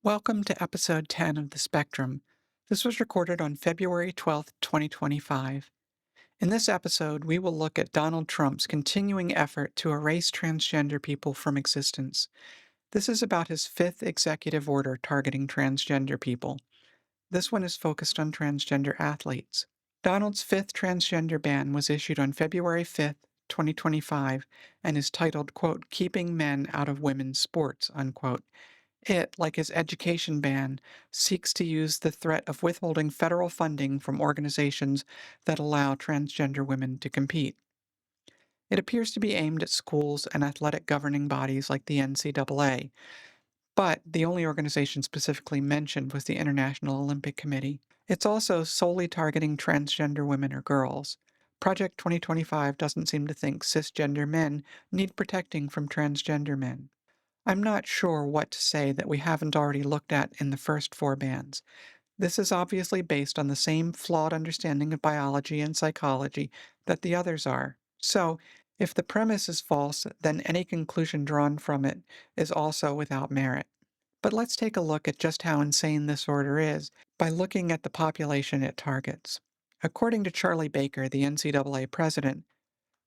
Welcome to episode 10 of The Spectrum. This was recorded on February 12th, 2025. In this episode, we will look at Donald Trump's continuing effort to erase transgender people from existence. This is about his fifth executive order targeting transgender people. This one is focused on transgender athletes. Donald's fifth transgender ban was issued on February 5th, 2025, and is titled, quote, Keeping Men Out of Women's Sports, unquote. It, like his education ban, seeks to use the threat of withholding federal funding from organizations that allow transgender women to compete. It appears to be aimed at schools and athletic governing bodies like the NCAA, but the only organization specifically mentioned was the International Olympic Committee. It's also solely targeting transgender women or girls. Project 2025 doesn't seem to think cisgender men need protecting from transgender men. I'm not sure what to say that we haven't already looked at in the first four bans. This is obviously based on the same flawed understanding of biology and psychology that the others are. So, if the premise is false, then any conclusion drawn from it is also without merit. But let's take a look at just how insane this order is by looking at the population it targets. According to Charlie Baker, the NCAA president,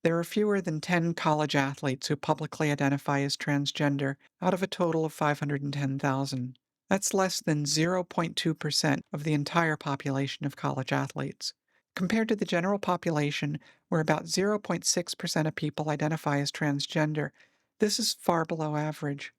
there are fewer than 10 college athletes who publicly identify as transgender out of a total of 510,000. That's less than 0.2% of the entire population of college athletes. Compared to the general population, where about 0.6% of people identify as transgender, this is far below average.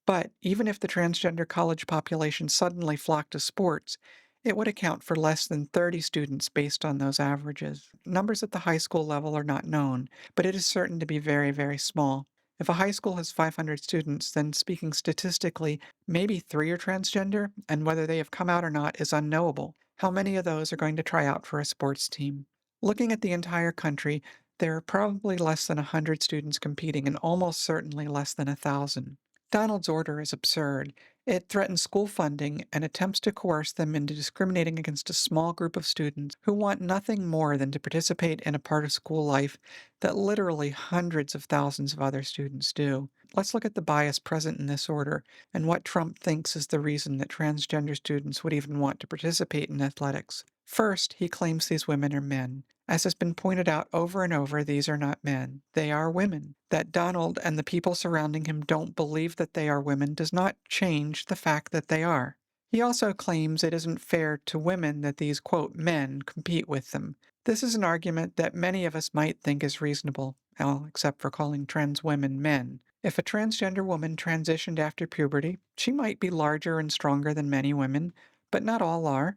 But even if the transgender college population suddenly flocked to sports, it would account for less than 30 students based on those averages. Numbers at the high school level are not known, but it is certain to be very, very small. If a high school has 500 students, then speaking statistically, maybe 3 are transgender, and whether they have come out or not is unknowable. How many of those are going to try out for a sports team? Looking at the entire country, there are probably less than 100 students competing and almost certainly less than 1,000. Donald's order is absurd. It threatens school funding and attempts to coerce them into discriminating against a small group of students who want nothing more than to participate in a part of school life that literally hundreds of thousands of other students do. Let's look at the bias present in this order and what Trump thinks is the reason that transgender students would even want to participate in athletics. First, he claims these women are men. As has been pointed out over and over, these are not men. They are women. That Donald and the people surrounding him don't believe that they are women does not change the fact that they are. He also claims it isn't fair to women that these, quote, men compete with them. This is an argument that many of us might think is reasonable, well, except for calling trans women men. If a transgender woman transitioned after puberty, she might be larger and stronger than many women, but not all are.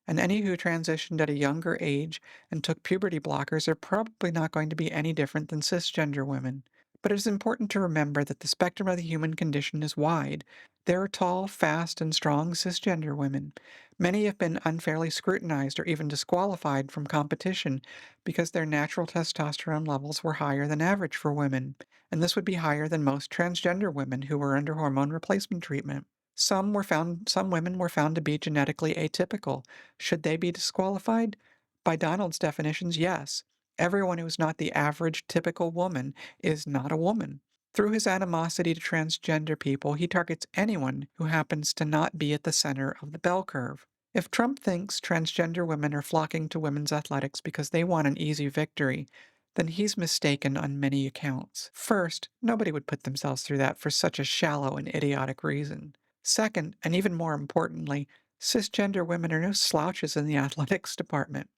And any who transitioned at a younger age and took puberty blockers are probably not going to be any different than cisgender women. But it is important to remember that the spectrum of the human condition is wide. There are tall, fast, and strong cisgender women. Many have been unfairly scrutinized or even disqualified from competition because their natural testosterone levels were higher than average for women, and this would be higher than most transgender women who were under hormone replacement treatment. Some women were found to be genetically atypical. Should they be disqualified? By Donald's definitions, yes. Everyone who is not the average typical woman is not a woman. Through his animosity to transgender people, he targets anyone who happens to not be at the center of the bell curve. If Trump thinks transgender women are flocking to women's athletics because they want an easy victory, then he's mistaken on many accounts. First, nobody would put themselves through that for such a shallow and idiotic reason. Second, and even more importantly, cisgender women are no slouches in the athletics department.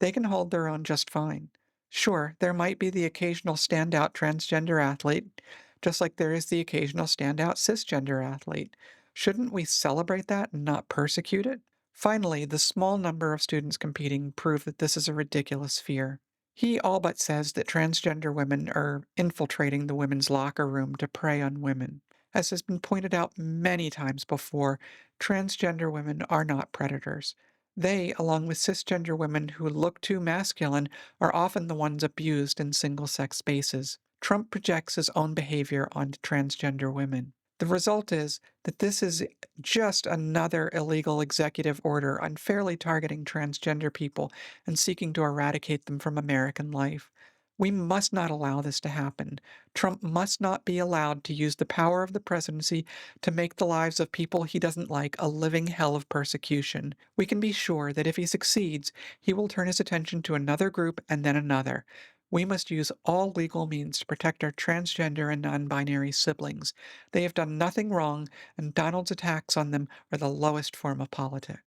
They can hold their own just fine. Sure, there might be the occasional standout transgender athlete, just like there is the occasional standout cisgender athlete. Shouldn't we celebrate that and not persecute it? Finally, the small number of students competing prove that this is a ridiculous fear. He all but says that transgender women are infiltrating the women's locker room to prey on women. As has been pointed out many times before, transgender women are not predators. They, along with cisgender women who look too masculine, are often the ones abused in single sex spaces. Trump projects his own behavior onto transgender women. The result is that this is just another illegal executive order unfairly targeting transgender people and seeking to eradicate them from American life. We must not allow this to happen. Trump must not be allowed to use the power of the presidency to make the lives of people he doesn't like a living hell of persecution. We can be sure that if he succeeds, he will turn his attention to another group and then another. We must use all legal means to protect our transgender and non binary siblings. They have done nothing wrong, and Donald's attacks on them are the lowest form of politics.